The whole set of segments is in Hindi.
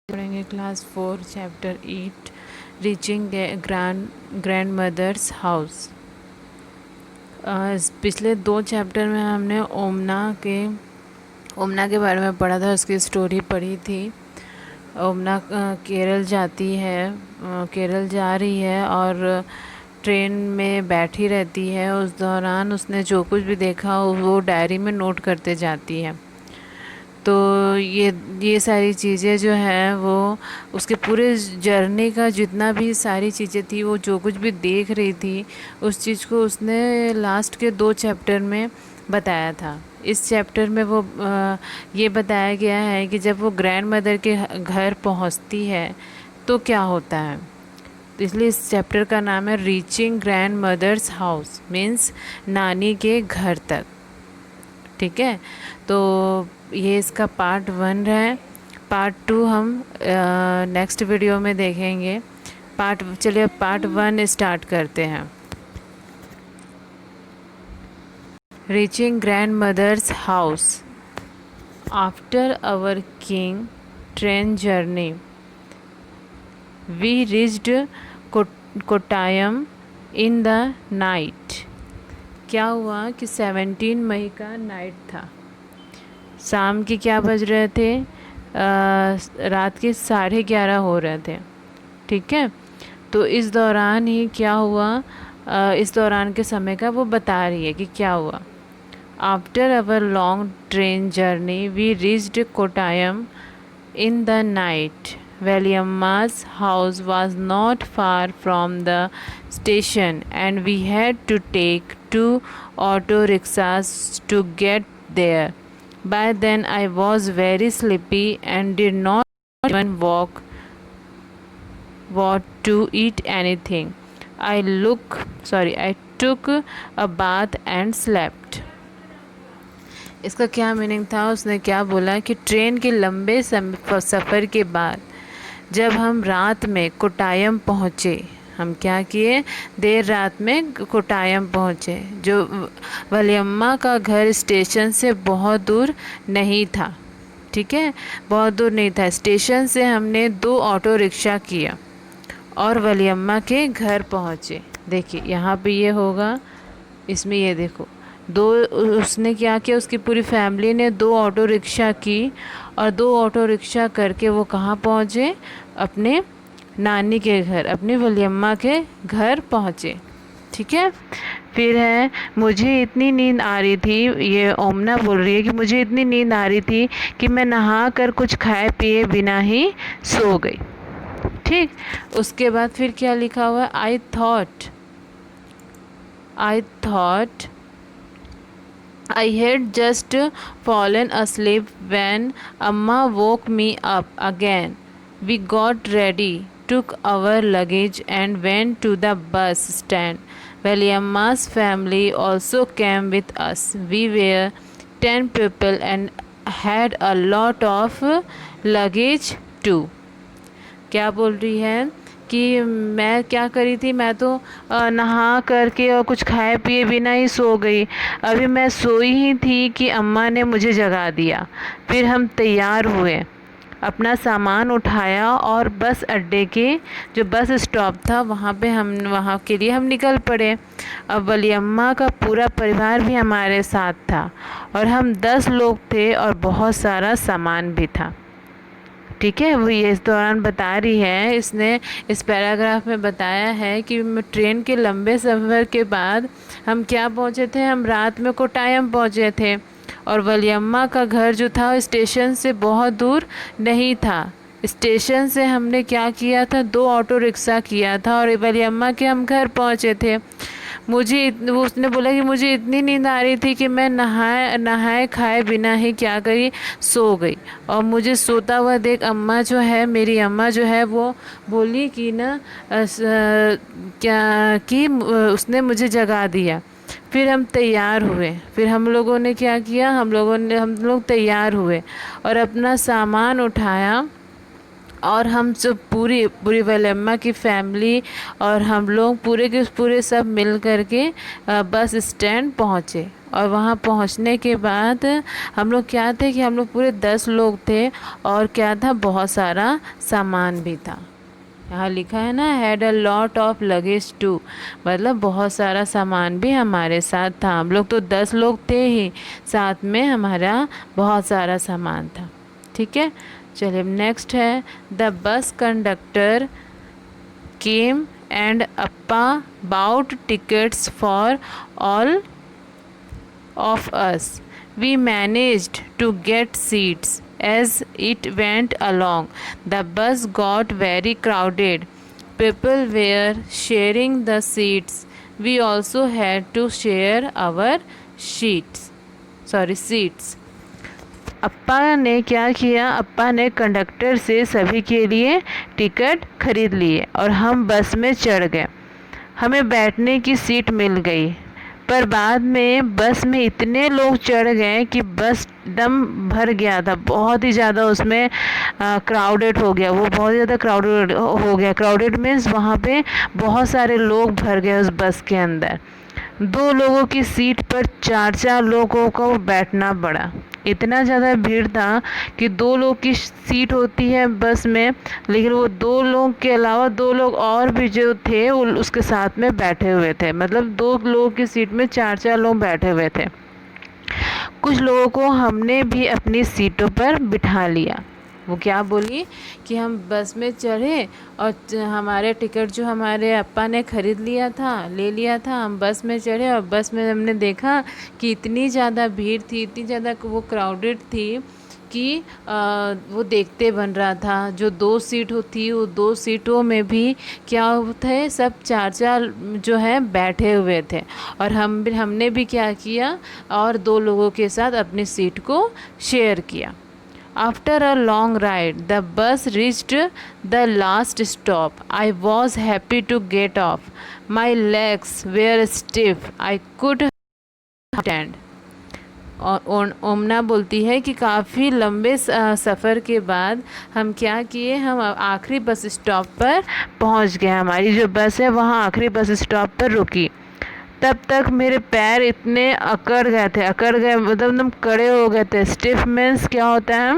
पढ़ेंगे class 4 chapter 8 reaching grandmother's house. पिछले 2 चैप्टर में हमने ओमना के बारे में पढ़ा था, उसकी स्टोरी पढ़ी थी। ओमना केरल जाती है, केरल जा रही है और ट्रेन में बैठी रहती है। उस दौरान उसने जो कुछ भी देखा वो डायरी में नोट करते जाती है। तो ये सारी चीज़ें जो हैं वो उसके पूरे जर्नी का जितना भी सारी चीज़ें थी, वो जो कुछ भी देख रही थी उस चीज़ को उसने लास्ट के 2 चैप्टर में बताया था। इस चैप्टर में वो ये बताया गया है कि जब वो ग्रैंड मदर के घर पहुंचती है तो क्या होता है। तो इसलिए इस चैप्टर का नाम है reaching grandmother's house, means नानी के घर तक। ठीक है, तो ये इसका पार्ट 1 है। पार्ट 2 हम नेक्स्ट वीडियो में देखेंगे। चलिए पार्ट 1 स्टार्ट करते हैं। Reaching grandmother's house. After our king train journey we reached Kottayam in the night. क्या हुआ कि 17 मई का नाइट था। शाम के क्या बज रहे थे, रात के 11:30 हो रहे थे। ठीक है, तो इस दौरान ही क्या हुआ, इस दौरान के समय का वो बता रही है कि क्या हुआ। After our long train journey we reached Kottayam in the night. Valiamma's house was not far from the station and we had to take 2 auto rickshaws to get there. By then I was very sleepy and did not even want to eat anything. I took a bath and slept. इसका क्या मीनिंग था, उसने क्या बोला कि ट्रेन के लंबे सफ़र के बाद जब हम रात में कोट्टायम पहुँचे, हम क्या किए, देर रात में कोट्टायम पहुँचे। जो वलियम्मा का घर स्टेशन से बहुत दूर नहीं था। ठीक है, बहुत दूर नहीं था। स्टेशन से हमने 2 ऑटो रिक्शा किया और वलियम्मा के घर पहुँचे। देखिए यहाँ पे ये होगा, इसमें ये देखो उसने क्या किया, उसकी पूरी फैमिली ने 2 ऑटो रिक्शा की और 2 ऑटो रिक्शा करके वो कहाँ पहुँचे, अपने नानी के घर, अपनी वलियम्मा के घर पहुँचे। ठीक है, फिर है मुझे इतनी नींद आ रही थी, ये ओमना बोल रही है कि मुझे इतनी नींद आ रही थी कि मैं नहा कर कुछ खाए पिए बिना ही सो गई। ठीक, उसके बाद फिर क्या लिखा हुआ है, I thought I had just fallen asleep when Amma woke me up again. We got ready, took our luggage and went to the bus stand. Valiamma's family also came with us. We were 10 people and had a lot of luggage too. क्या बोल रही है कि मैं क्या करी थी, मैं तो नहा करके और कुछ खाए पिए बिना ही सो गई। अभी मैं सोई ही थी कि अम्मा ने मुझे जगा दिया। फिर हम तैयार हुए, अपना सामान उठाया और बस अड्डे के जो बस स्टॉप था वहाँ के लिए हम निकल पड़े। अब वलियम्मा का पूरा परिवार भी हमारे साथ था और हम 10 लोग थे और बहुत सारा सामान भी था। ठीक है, वो ये इस दौरान बता रही है, इसने इस पैराग्राफ में बताया है कि ट्रेन के लंबे सफ़र के बाद हम क्या पहुँचे थे, हम रात में कोट्टायम पहुँचे थे और वलियम्मा का घर जो था स्टेशन से बहुत दूर नहीं था। स्टेशन से हमने क्या किया था, 2 ऑटो रिक्शा किया था और वलियम्मा के हम घर पहुँचे थे। उसने बोला कि मुझे इतनी नींद आ रही थी कि मैं नहाए खाए बिना ही क्या करी, सो गई। और मुझे सोता हुआ देख मेरी अम्मा जो है वो बोली कि उसने मुझे जगा दिया। फिर हम तैयार हुए, फिर हम लोगों ने क्या किया, हम लोग तैयार हुए और अपना सामान उठाया और हम सब पूरी पूरी वलेम्मा की फैमिली और हम लोग पूरे के पूरे सब मिल करके बस स्टैंड पहुँचे। और वहाँ पहुँचने के बाद हम लोग क्या थे कि हम लोग पूरे 10 लोग थे और क्या था, बहुत सारा सामान भी था। यहाँ लिखा है ना, had a lot of luggage to, मतलब बहुत सारा सामान भी हमारे साथ था। हम लोग तो 10 लोग थे ही, साथ में हमारा बहुत सारा सामान था। ठीक है, चलिए नेक्स्ट है, the bus conductor came and Appa bought tickets for all of us. We managed to get seats as it went along. The bus got very crowded. People were sharing the seats. We also had to share our seats. अप्पा ने क्या किया, अप्पा ने कंडक्टर से सभी के लिए टिकट खरीद लिए और हम बस में चढ़ गए। हमें बैठने की सीट मिल गई, पर बाद में बस में इतने लोग चढ़ गए कि बस एकदम भर गया था, बहुत ही ज़्यादा उसमें क्राउडेड हो गया, वो बहुत ज़्यादा क्राउडेड हो गया। क्राउडेड मीन्स वहाँ पे बहुत सारे लोग भर गए उस बस के अंदर। 2 लोगों की सीट पर 4 लोगों को बैठना पड़ा। इतना ज़्यादा भीड़ था कि 2 लोग की सीट होती है बस में, लेकिन वो 2 लोग के अलावा 2 लोग और भी जो थे वो उसके साथ में बैठे हुए थे। मतलब 2 लोगों की सीट में 4 लोग बैठे हुए थे। कुछ लोगों को हमने भी अपनी सीटों पर बिठा लिया। वो क्या बोली कि हम बस में चढ़े और हमारे टिकट जो हमारे अप्पा ने ख़रीद लिया था, ले लिया था, हम बस में चढ़े और बस में हमने देखा कि इतनी ज़्यादा भीड़ थी, इतनी ज़्यादा वो क्राउडेड थी कि वो देखते बन रहा था। जो 2 सीट थी वो 2 सीटों में भी क्या थे, सब 4 जो है बैठे हुए थे। और हमने भी क्या किया, और 2 लोगों के साथ अपनी सीट को शेयर किया। After a long ride, the bus reached the last stop. I was happy to get off. My legs were stiff. I could stand. और ओमना बोलती है कि काफ़ी लंबे सफ़र के बाद हम क्या किए, हम आखिरी बस स्टॉप पर पहुंच गए। हमारी जो बस है वहाँ आखिरी बस स्टॉप पर रुकी। तब तक मेरे पैर इतने अकड़ गए मतलब एकदम कड़े हो गए थे। स्टिफ मीन्स क्या होता है,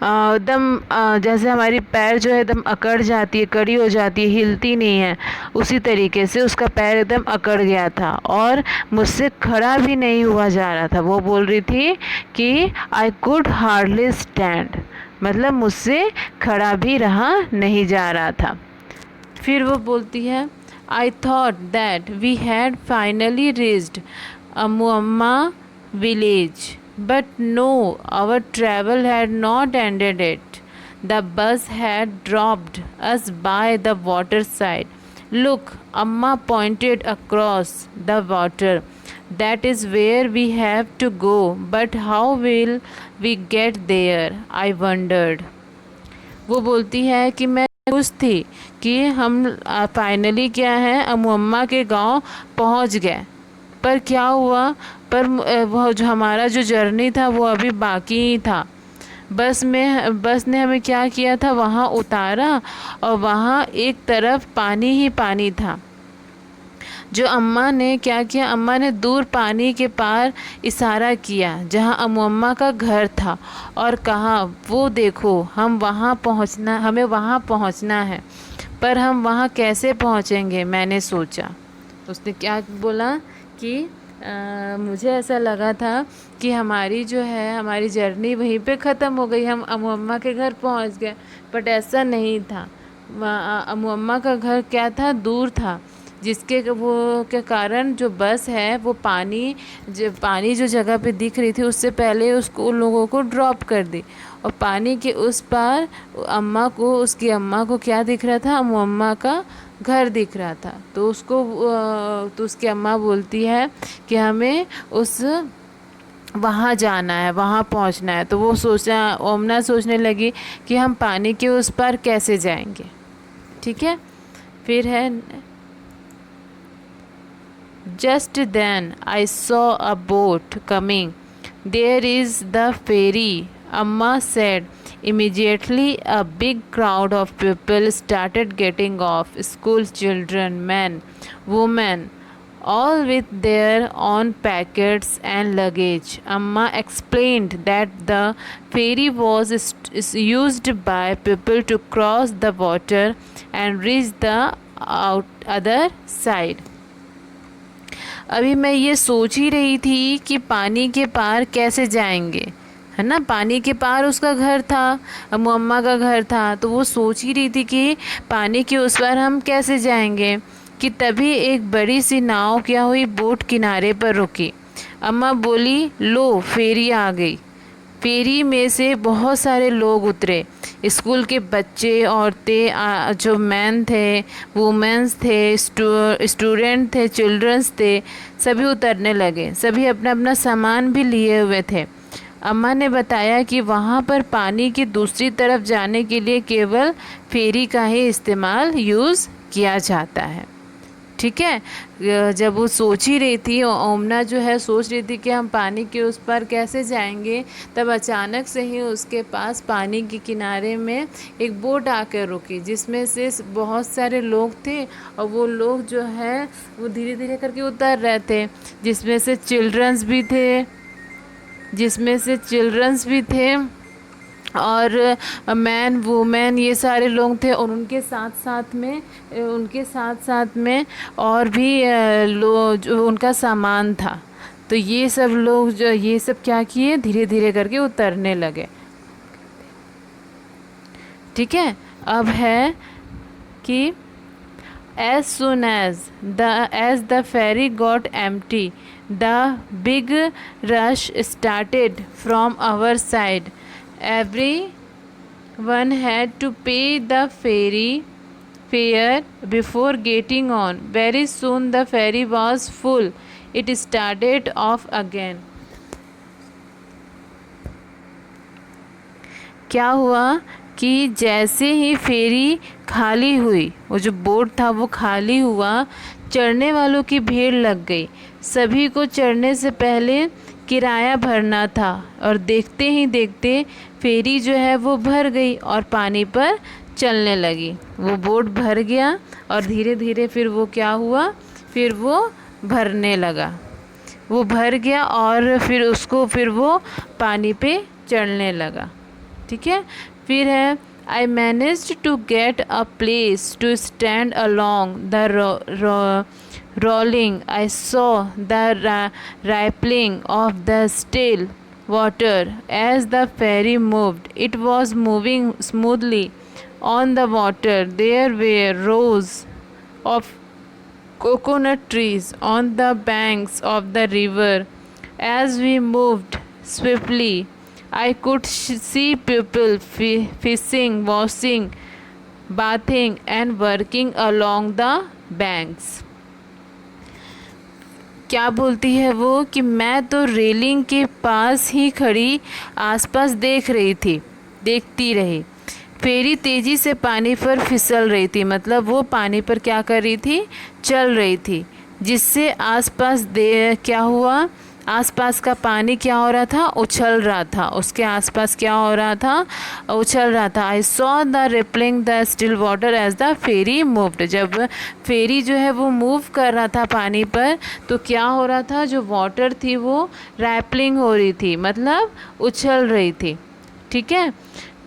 एकदम जैसे हमारी पैर जो है एकदम अकड़ जाती है, कड़ी हो जाती है, हिलती नहीं है, उसी तरीके से उसका पैर एकदम अकड़ गया था और मुझसे खड़ा भी नहीं हुआ जा रहा था। वो बोल रही थी कि आई कुड हार्डली स्टैंड, मतलब मुझसे खड़ा भी रहा नहीं जा रहा था। फिर वो बोलती है, I thought that we had finally reached Amuamma village, but no, our travel had not ended yet. The bus had dropped us by the waterside. Look, Amma pointed across the water. That is where we have to go, but how will we get there? I wondered. वो बोलती है कि मैं खुश थी कि हम फाइनली क्या है, अमुअम्मा के गांव पहुंच गए। पर क्या हुआ, पर वो जो हमारा जो जर्नी था वो अभी बाकी ही था। बस ने हमें क्या किया था, वहाँ उतारा और वहाँ एक तरफ पानी ही पानी था। जो अम्मा ने क्या किया, अम्मा ने दूर पानी के पार इशारा किया जहाँ अम्मा का घर था और कहा, वो देखो हमें वहाँ पहुँचना है। पर हम वहाँ कैसे पहुँचेंगे, मैंने सोचा। उसने क्या बोला कि मुझे ऐसा लगा था कि हमारी जो है हमारी जर्नी वहीं पे ख़त्म हो गई, हम अम्मा के घर पहुंच गए। बट ऐसा नहीं था, अम्मा का घर क्या था, दूर था, जिसके वो के कारण जो बस है वो पानी जो जगह पे दिख रही थी उससे पहले उसको उन लोगों को ड्रॉप कर दी। और पानी के उस पार उसकी अम्मा को क्या दिख रहा था, अम्मा का घर दिख रहा था। तो उसकी अम्मा बोलती है कि हमें वहाँ जाना है, वहाँ पहुँचना है। तो ओमना सोचने लगी कि हम पानी के उस पार कैसे जाएंगे। ठीक है, फिर है, just then I saw a boat coming, there is the ferry, Amma said, Immediately, a big crowd of people started getting off school children, men, women, all with their own packets and luggage. Amma explained that the ferry was is used by people to cross the water and reach the other side. अभी मैं ये सोच ही रही थी कि पानी के पार कैसे जाएंगे, है ना। पानी के पार उसका घर था, अम्मा का घर था, तो वो सोच ही रही थी कि पानी के उस पार हम कैसे जाएंगे कि तभी एक बड़ी सी नाव क्या हुई, बोट किनारे पर रुकी। अम्मा बोली, लो फेरी आ गई। फेरी में से बहुत सारे लोग उतरे, स्कूल के बच्चे, औरतें, जो मैन थे, वुमेन्स थे, स्टूडेंट थे, चिल्ड्रंस थे, सभी उतरने लगे। सभी अपना अपना सामान भी लिए हुए थे। अम्मा ने बताया कि वहाँ पर पानी की दूसरी तरफ जाने के लिए केवल फेरी का ही इस्तेमाल यूज़ किया जाता है। ठीक है। जब वो सोच ही रही थी, ओमना जो है सोच रही थी कि हम पानी के उस पार कैसे जाएंगे, तब अचानक से ही उसके पास पानी के किनारे में एक बोट आकर रुकी, जिसमें से बहुत सारे लोग थे और वो लोग जो है वो धीरे धीरे करके उतर रहे थे, जिसमें से चिल्ड्रंस भी थे और मैन वुमेन ये सारे लोग थे। और उनके साथ साथ में और भी लोग जो उनका सामान था। तो ये सब लोग जो ये सब क्या किए, धीरे धीरे करके उतरने लगे। ठीक है। अब है कि as soon as the ferry got empty, the big rush started from our side. Everyone had to pay the ferry fare before getting on. Very soon the ferry was full. It started off again. क्या हुआ कि जैसे ही फेरी खाली हुई, वो जो बोट था वो खाली हुआ, चढ़ने वालों की भीड़ लग गई। सभी को चढ़ने से पहले किराया भरना था और देखते ही देखते फेरी जो है वो भर गई और पानी पर चलने लगी। वो बोट भर गया और धीरे धीरे फिर वो क्या हुआ, फिर वो भरने लगा। वो भर गया और फिर वो पानी पे चढ़ने लगा। ठीक है। फिर है I managed to get a place to stand along the rolling. I saw the rippling of the still water as the ferry moved. It was moving smoothly on the water. There were rows of coconut trees on the banks of the river. As we moved swiftly, I could see people fishing, washing, bathing and working along the banks. क्या बोलती है वो कि मैं तो रेलिंग के पास ही खड़ी आसपास देखती रही। फेरी तेज़ी से पानी पर फिसल रही थी, मतलब वो पानी पर क्या कर रही थी, चल रही थी, जिससे क्या हुआ, आसपास का पानी क्या हो रहा था, उछल रहा था। उसके आसपास क्या हो रहा था, उछल रहा था। I saw the rippling the still water as the ferry moved. जब फेरी जो है वो मूव कर रहा था पानी पर, तो क्या हो रहा था, जो वाटर थी वो रैपलिंग हो रही थी, मतलब उछल रही थी। ठीक है।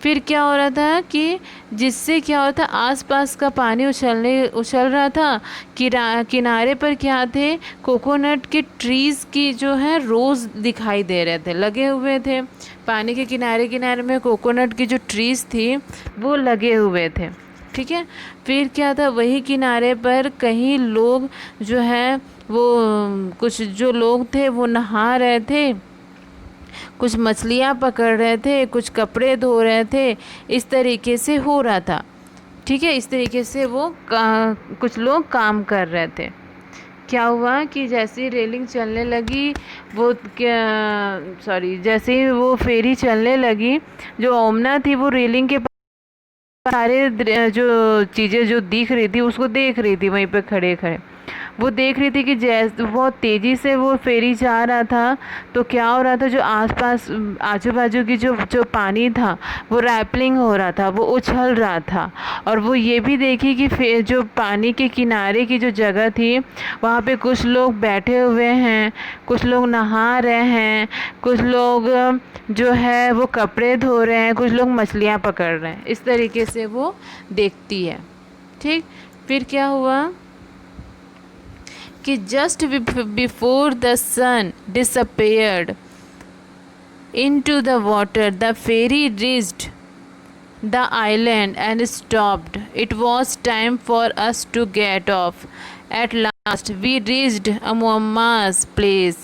फिर क्या हो रहा था कि जिससे क्या होता, आसपास का पानी उछल रहा था। किनारे पर क्या थे, कोकोनट के ट्रीज़ की जो है रोज़ दिखाई दे रहे थे, लगे हुए थे। पानी के किनारे किनारे में कोकोनट की जो ट्रीज़ थी वो लगे हुए थे। ठीक है। फिर क्या था, वही किनारे पर कहीं लोग जो है वो कुछ जो लोग थे वो नहा रहे थे, कुछ मछलियाँ पकड़ रहे थे, कुछ कपड़े धो रहे थे। इस तरीके से हो रहा था। ठीक है। इस तरीके से वो कुछ लोग काम कर रहे थे। क्या हुआ कि जैसे ही रेलिंग चलने लगी, जैसे ही वो फेरी चलने लगी, जो ओमना थी वो रेलिंग के सारे जो चीज़ें जो दिख रही थी उसको देख रही थी वहीं पे खड़े खड़े। वो देख रही थी कि जैसे बहुत तेज़ी से वो फेरी जा रहा था, तो क्या हो रहा था, जो आसपास आजू बाजू की जो जो पानी था वो रैपलिंग हो रहा था, वो उछल रहा था। और वो ये भी देखी कि जो पानी के किनारे की जो जगह थी वहाँ पे कुछ लोग बैठे हुए हैं, कुछ लोग नहा रहे हैं, कुछ लोग जो है वो कपड़े धो रहे हैं, कुछ लोग मछलियाँ पकड़ रहे हैं। इस तरीके से वो देखती है। ठीक, फिर क्या हुआ कि just before the sun disappeared into the water the ferry reached the island and stopped. It was time for us to get off. At last, we reached Amuamma's place.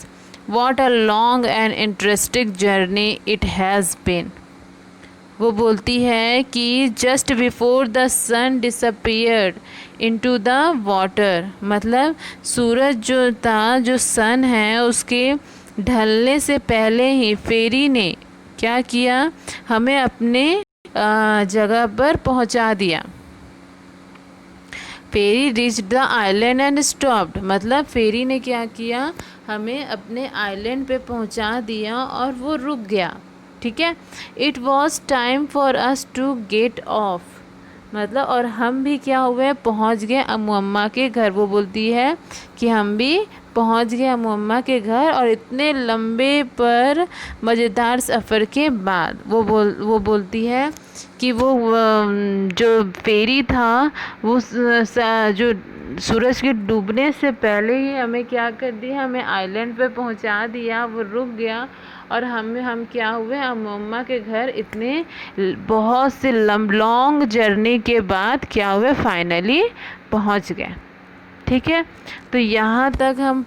What a long and interesting journey it has been. वो बोलती है कि just before the sun disappeared into the water, मतलब सूरज जो था, जो सन है, उसके ढलने से पहले ही फेरी ने क्या किया, हमें अपने जगह पर पहुंचा दिया। Ferry reach the island and stopped, मतलब फेरी ने क्या किया, हमें अपने आइलैंड पे पहुंचा दिया और वो रुक गया। ठीक है। It was time for us to get off, मतलब और हम भी क्या हुए, पहुंच गए अम्मा के घर। वो बोलती है कि हम भी पहुंच गए अम्मा के घर, और इतने लंबे पर मज़ेदार सफ़र के बाद वो बोलती है कि वो जो फेरी था वो जो सूरज के डूबने से पहले ही हमें क्या कर दिया, हमें आइलैंड पे पहुंचा दिया, वो रुक गया, और हम क्या हुए, अम्मा के घर इतने बहुत से लॉन्ग जर्नी के बाद क्या हुए, फाइनली पहुंच गए। ठीक है। तो यहाँ तक हम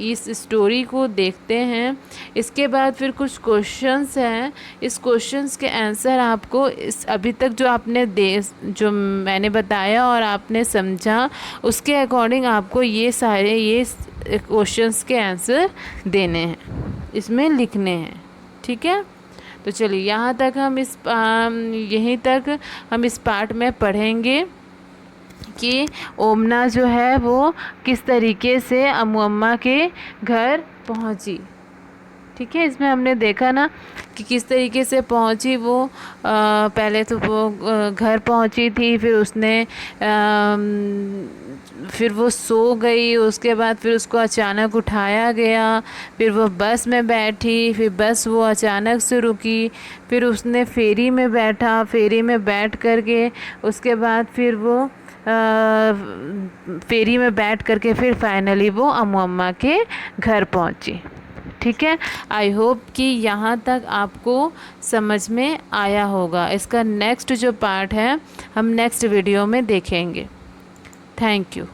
इस स्टोरी को देखते हैं। इसके बाद फिर कुछ क्वेश्चंस हैं। इस क्वेश्चंस के आंसर आपको इस अभी तक जो मैंने बताया और आपने समझा, उसके अकॉर्डिंग आपको ये क्वेश्चंस के आंसर देने हैं, इसमें लिखने हैं। ठीक है। तो चलिए यहाँ तक यहीं तक हम इस पार्ट में पढ़ेंगे कि ओमना जो है वो किस तरीके से अम्मा के घर पहुंची। ठीक है। इसमें हमने देखा ना कि किस तरीके से पहुंची वो। पहले तो वो घर पहुंची थी, फिर वो सो गई, उसके बाद फिर उसको अचानक उठाया गया, फिर वो बस में बैठी, फिर बस वो अचानक से रुकी, फिर उसने फेरी में बैठा, फेरी में बैठ कर के उसके बाद फिर वो फेरी में बैठ करके फिर फाइनली वो अम्मा के घर पहुंची। ठीक है। आई होप कि यहाँ तक आपको समझ में आया होगा। इसका नेक्स्ट जो पार्ट है हम नेक्स्ट वीडियो में देखेंगे। Thank you.